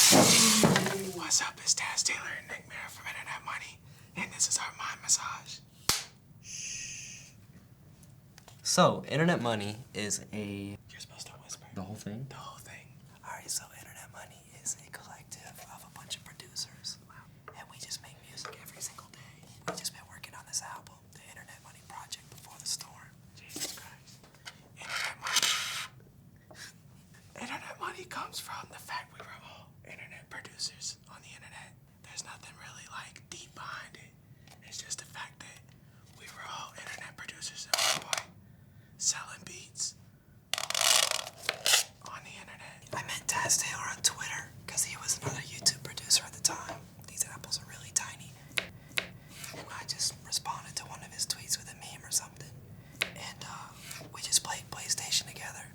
What's up? It's Taz Taylor and Nick Mira from Internet Money, and this is our mind massage. So, Internet Money is a... You're supposed to whisper. The whole thing? The whole thing. Alright, so Internet Money is a collective of a bunch of producers. Wow. And we just make music every single day. We've just been working on this album, the Internet Money Project Before the Storm. Jesus Christ. Internet Money. Internet Money comes from the fact we were all internet producers on the internet. There's nothing really like deep behind it. It's just the fact that we were all internet producers at one point, selling beats on the internet. I met Taz Taylor on Twitter because he was another YouTube producer at the time. These apples are really tiny. And I just responded to one of his tweets with a meme or something. And we just played PlayStation together.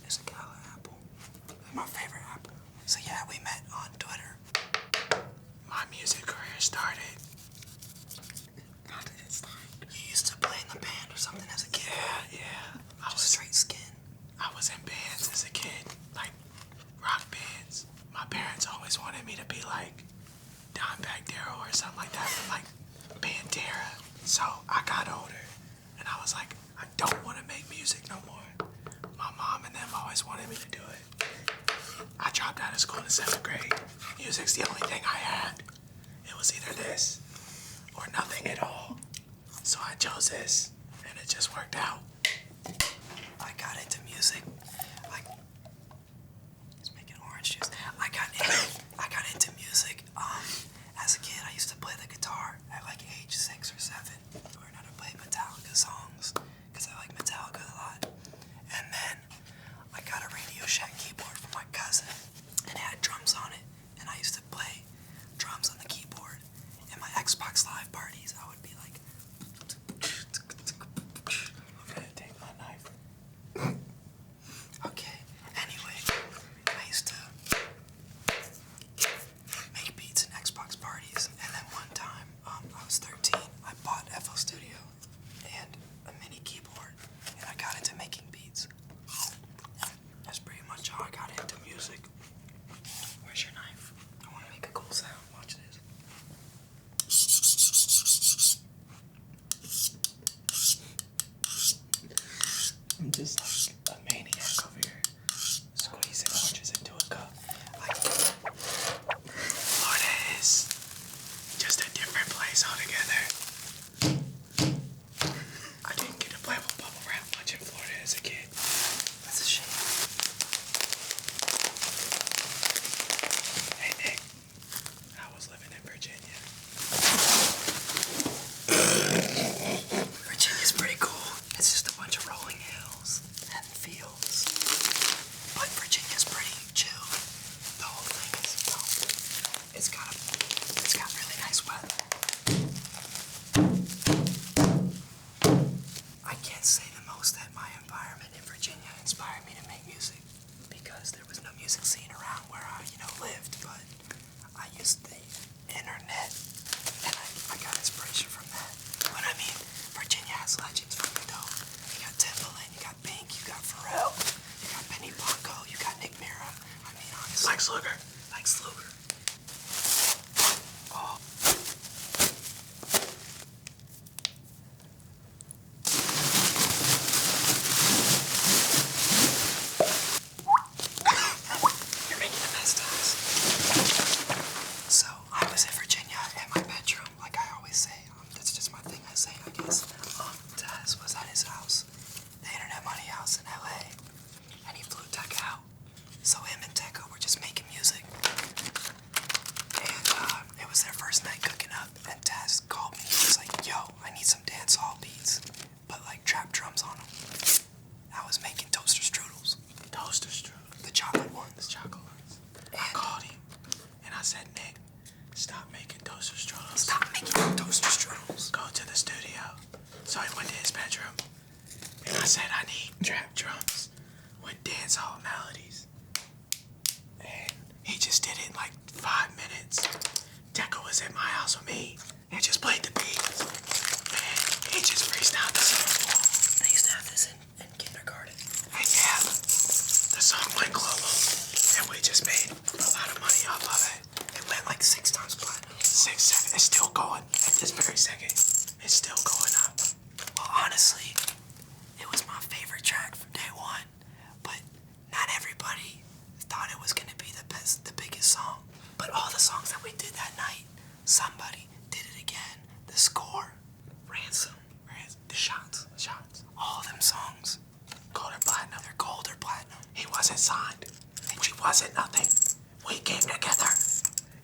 It's a Gala apple. My favorite apple. So yeah, we met on Twitter. My music career started. How did it start? You used to play in the band or something as a kid? Yeah. Just straight skin. I was in bands as a kid, like rock bands. My parents always wanted me to be like Dimebag Darrell or something like that, from like Pantera. So I got older, and I was like, I don't want to make music no more. My mom and them always wanted me to do it. I dropped out of school in the 7th grade. Music's the only thing I had. It was either this or nothing at all. So I chose this, and it just worked out. I got into music. He's making orange juice. I got into music. As a kid, I used to play the guitar at like age 6 or 7. Learned how to play Metallica songs because I like Metallica a lot. And then I got a Radio Shack keyboard from my cousin, and it had drums on it. And I used to play drums on the keyboard. In my Xbox Live parties, I would be like. I'm gonna take my knife. Okay, anyway, I used to make beats in Xbox parties, and then one time, I was 13, I bought FL Studio and a mini keyboard, and I got into making beats. That's pretty much how I got into music. Where's your knife? I want to make a cool sound. Watch this. I'm just like a maniac over here, squeezing oranges into a cup. Florida is just a different place altogether. I didn't get to play with bubble wrap much in Florida as a kid. That's a shame. Hey Nick, I was living in Virginia. Virginia's pretty cool. It's just a bunch of rolling hills and fields. But Virginia's pretty chill. The whole thing is, it's got really nice weather. I can't say the most that my environment in Virginia inspired me to make music because there was no music scene around where I, lived, but I used the internet and I got inspiration from that. But I mean, Virginia has legends from it though. You got Timbaland, you got Pink, you got Pharrell, you got Benny Blanco, you got Nick Mira. I mean, honestly. Lex Luger. Lex Luger. Oh. You're making a mess, Taz. So, I was in Virginia in my bedroom, like I always say. That's just my thing I say, I guess. Taz was at his house, the Internet Money house in LA, and he flew Tekka out. So him and Tekka were just making music. And it was their first night cooking up, and Taz called me. He was like, yo, I need some dance hall beats, but like trap drums on them. I was making toaster strudels. Toaster strudel. The chocolate ones. Chocolate ones. I called him and I said, Nick, stop making toaster strudels. Stop making toaster strudels. Go to the studio. So I went to his bedroom and I said, I need trap drums with dance hall melodies. And he just did it in like 5 minutes. Tekka was at my house with me and just played the beats. And he just freestyled the song. They used to have this in kindergarten. And yeah, the song went global and we just made a lot of wasn't signed. We wasn't nothing. We came together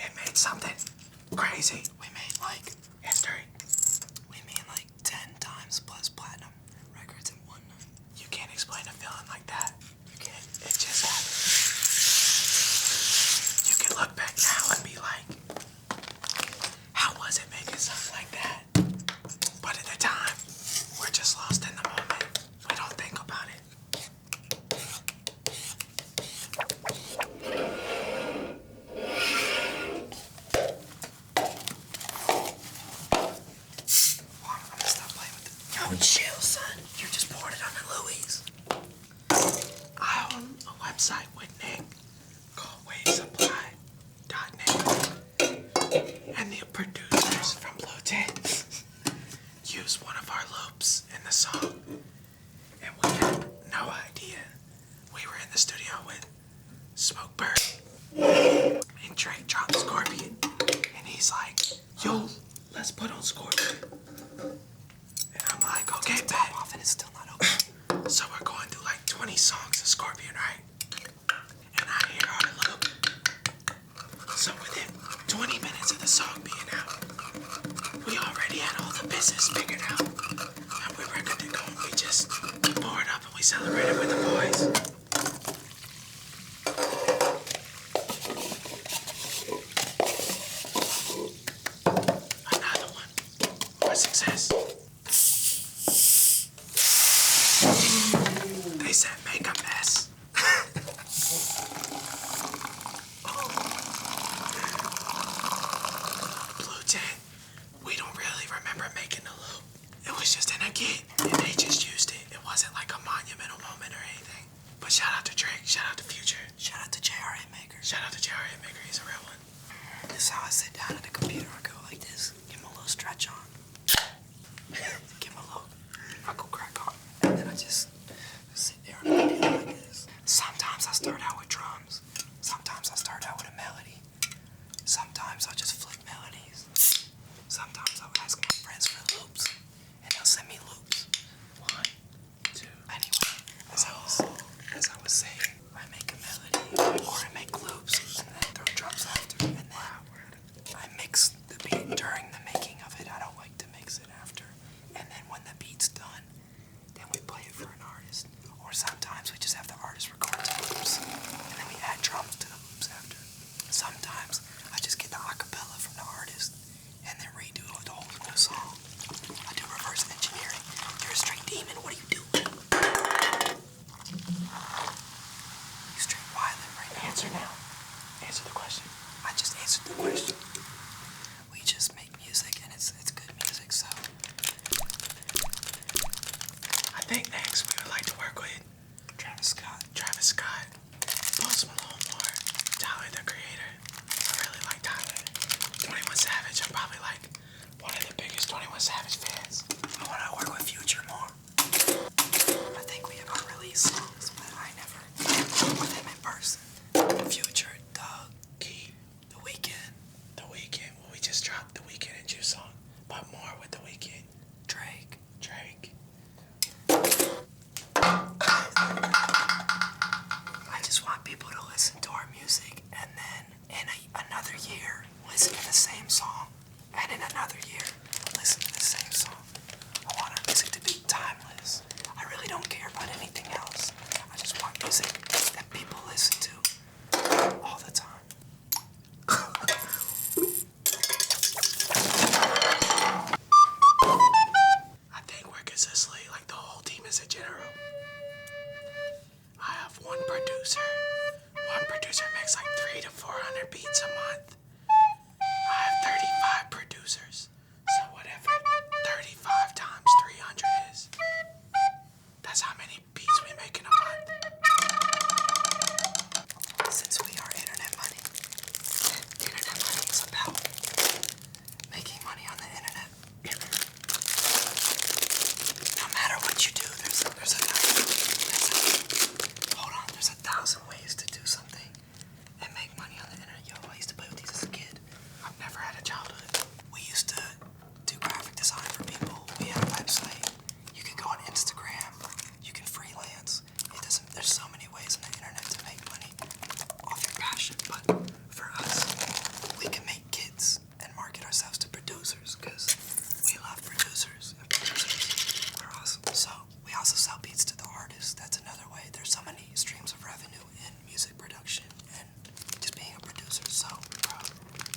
and made something crazy. We made like history. We made like 10 times plus platinum records in one night. You can't explain a feeling like that. You can't. It just happened. You can look back now and be like, how was it making something like that? But at the time, we're just lost in the moment. We don't think about it. I'm gonna stop playing with it. Yo, chill, son. You're just pouring it under Louise. I own a website with Nick called wavesupply.net. And the producers from Blue Tent used one of our loops in the song. And we had no idea. We were in the studio with Smokebird and Drake dropped Scorpion. And he's like, yo, let's put on Scorpion. And I'm like, okay, bet. Off and it's still not open. So we're going through like 20 songs of Scorpion, right? And I hear our loop. So within 20 minutes of the song being out, we already had all the business figured out. And we were good to go. We just poured up and we celebrated with the boys. Another one. More success. They said make a mess. Blue Tent, we don't really remember making the loop. It was just in a kit, and they just used it. It wasn't like a monumental moment or anything. But shout out to Drake, shout out to Future. Shout out to JRA Maker. Shout out to JRA Maker, he's a real one. This is how I sit down at the computer. I go like this. Give him a little stretch on. Give him a little knuckle crack on. And then I just sit there on the computer like this. Sometimes I start out with drums. Sometimes I start out with a melody. Sometimes I'll just flip melodies. Sometimes I'll ask my friends for loops. And they'll send me loops. 1, 2. Anyway, as I was saying, I make a melody or I make loops and then throw drums after. And then I mix the beat during the making of it. I don't like to mix it after. And then when the beat's done, then we play it for an artist. Or sometimes we just have the artist record the loops. And then we add drums to the loops after. Sometimes I just get the acapella from the artist and then redo the whole new song. I do reverse engineering. You're a straight demon. What are you doing? You straight wildin' right now. Answer now. Answer the question. I just answered the question. We just make music and it's good music, so. I think next we would like to work with Travis Scott. Travis Scott, Post Malone more, Tyler the Creator. I really like Tyler. 21 Savage, I'm probably like one of the biggest 21 Savage fans. I want to work with Future more. I think we have unreleased songs, but I never worked with him in person. Future, Doug, Key, The Weeknd, The Weeknd. Well, we just dropped The Weeknd and Juice song, but more with The Weeknd. Drake. Drake. I just want people to listen to our music and then in another year, listen to the same song. And in another year, listen to the same song. I want our music to be timeless. I really don't care about anything else. I just want music that people listen to all the time. I think we're consistently like the whole team is a general. I have one producer. One producer makes like 300 to 400 beats a month. I have 35 producers. So whatever 35 times 300 is, that's how many beats we make in a month. Since we are internet money is about making money on the internet. No matter what you do, there's a thousand ways to do something and make money on the internet. Yo, I used to play production. But for us, we can make kits and market ourselves to producers because we love producers and producers are awesome. So we also sell beats to the artists. That's another way. There's so many streams of revenue in music production and just being a producer. So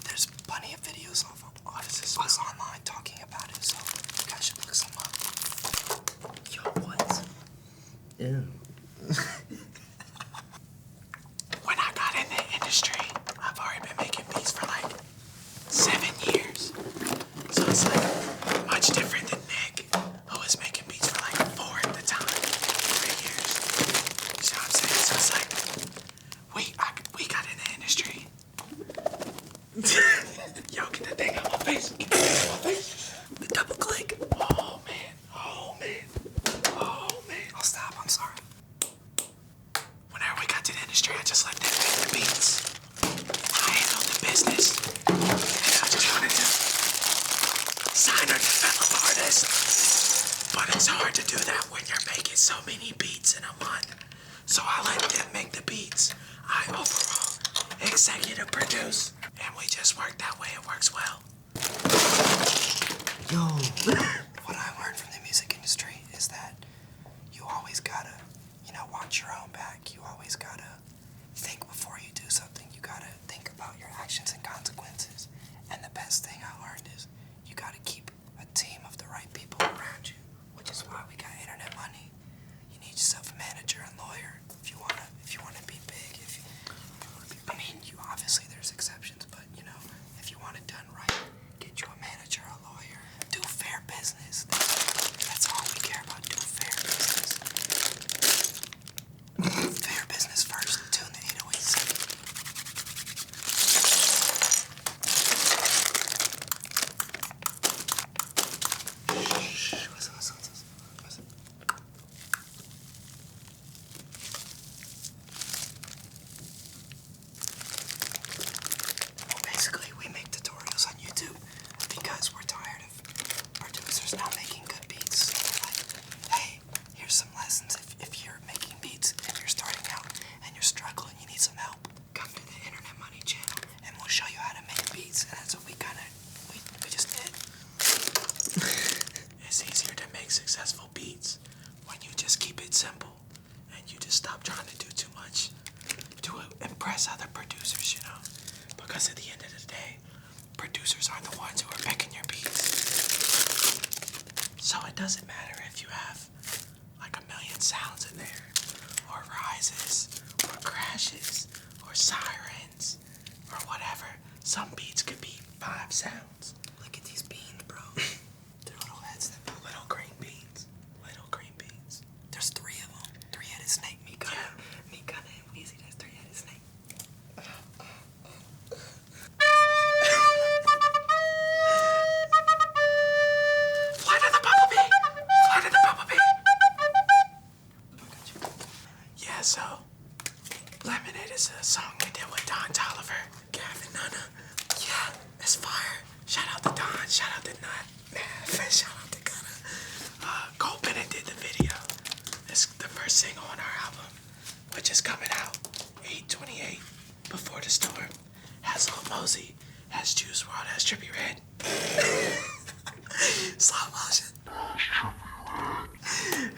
there's plenty of videos of us online talking about it. So you guys should look some up. Yo, what? Ew. When I got in the industry, I've already been making beats for like 7 years. So it's like much different than Nick, who was making beats for like 4 at the time, 3 years. You see what I'm saying? So it's like, we got in the industry. Yo, get that thing out my face. Get that thing out my face. The double click. Oh man, oh man, oh man. I'll stop. I'm sorry. Whenever we got to the industry, I just let them make the beats. I handled the business. And I just wanted to sign or develop artists. But it's hard to do that when you're making so many beats in a month. So I let them make the beats. I overall executive produce. And we just work that way. It works well. Yo. What I learned from the music industry is that you always gotta, watch your own back. You always gotta think before you do something. You gotta think about your actions and consequences. And the best thing I learned is you gotta keep a team of the right people around you, which is why we got internet money. You need yourself a manager and lawyer if you wanna be big. You obviously there's exceptions, but if you want it done right, get you a manager, a lawyer, do fair business. That's all we care about. Do fair business. Fair business first. Tune the 808 second. What's it? Well, basically, we make tutorials on YouTube because we're tired of producers not making good beats. So we're like, hey, here's some lessons. If you're making beats, if you're starting out and you're struggling, you need some help, come to the Internet Money channel and we'll show you how to make beats. And that's what we just did. It's easier to make successful beats when you just keep it simple and you just stop trying to do too much to impress other producers, Because at the end of the day, producers are the ones who are picking your beats. So it doesn't matter if you have like 1 million sounds in there, or rises, or crashes, or sirens, or whatever. Some beats could be 5 sounds. Look at these beans, bro. They're little heads that move. Little green beans. Little green beans. There's 3 of them. 3-headed snake. Me kinda and Wheezy. That's 3-headed snake. Flight of the Bumblebee! Flight of the Bumblebee! Yeah, so Lemonade is a song we did with Don Tolliver, Gavin Nunna. Yeah, it's fire. Shout out to Don, shout out to Nut, shout out to Gunna. Cole Bennett did the video. It's the first single on our album, which is coming out 8/28, Before the Storm. Has Lil Mosey, has Juice WRLD, has Trippie Redd. Slow motion.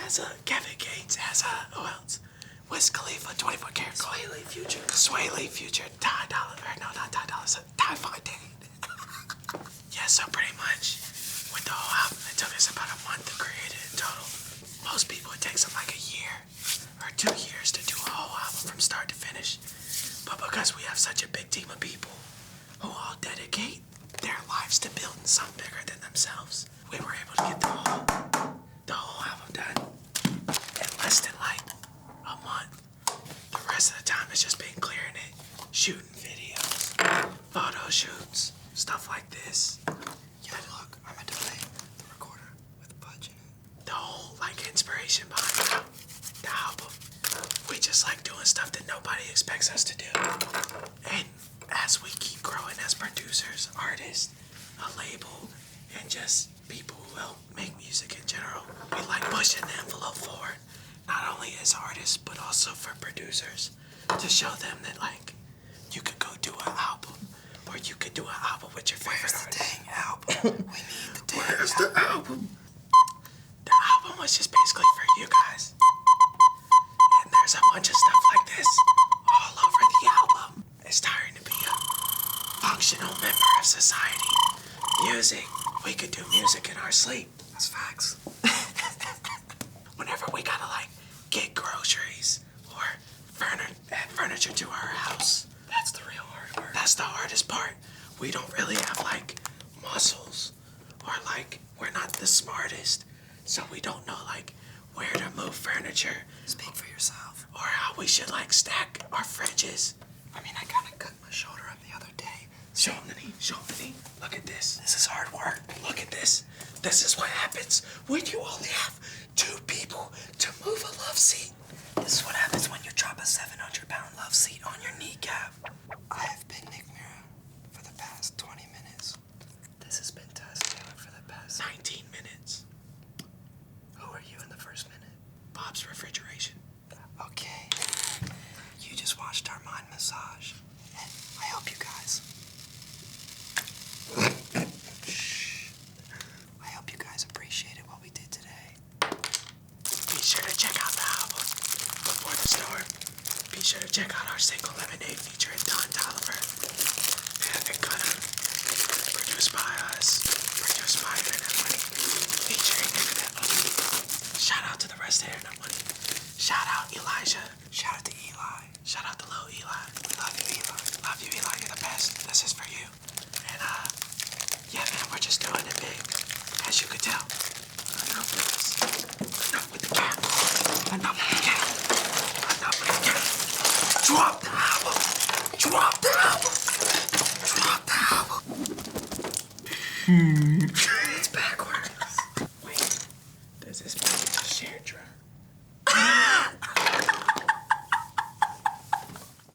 Has Kevin Gates, has who else? Wiz Khalifa, 24 Karat Gold. Sway Lee Future, Ty Dolla, or no, not Ty Dolla, Ty Fontaine. Yeah, so pretty much with the whole album, it took us about a month to create it in total. Most people, it takes them like a year or 2 years to do a whole album from start to finish. But because we have such a big team of people who all dedicate their lives to building something bigger than themselves, we were able to get the whole album done in less than like a month. The rest of the time is just been clearing it, shooting videos, photo shoots, stuff like this. Yo, look, I'm gonna delay the recorder with Budge in it. The whole inspiration behind the album. We just like doing stuff that nobody expects us to do. And as we keep growing as producers, artists, a label, and just people who help make music in general, we like pushing the envelope forward, not only as artists, but also for producers, to show them that you could go do an album. Or you could do an album with your favorite Where's the artist. dang album? We need the dang Where's album. the album? The album was just basically for you guys. And there's a bunch of stuff like this all over the album. It's starting to be a functional member of society. Music. We could do music in our sleep. That's facts. Whenever we gotta like get groceries or add furniture to our house. That's the real hard part. That's the hardest part. We don't really have like muscles or like we're not the smartest. So we don't know like where to move furniture. Speak for yourself. Or how we should like stack our fridges. I mean, I kind of cut my shoulder up the other day. Show me. Look at this. This is hard work. Look at this. This is what happens when you only have 2 people to move a love seat. This is what happens when you drop a 700-pound love seat on your kneecap. I have been Nick Mira for the past 20 minutes. This has been Tess Taylor for the past 19 minutes. Who are you in the first minute? Bob's Refrigeration. Okay. You just watched our mind massage. And I hope you guys. Shh. I hope you guys appreciated what we did today. Be sure to check out the album before the storm. Be sure to check out our single Lemonade featuring Don Tolliver. And gonna produced by us. Produced by Internet Money. Featuring Internet Money. Shout out to the rest of Internet Money. Shout out Elijah. Shout out to Eli. Shout out to little Eli. We love you, Eli. Love you, Eli. You're the best. This is for you. And yeah, man, we're just doing it big. As you could tell. Enough with this. Enough with the cat. Enough with the cat. Enough with the cat. Drop the album. Drop the album. Drop the album.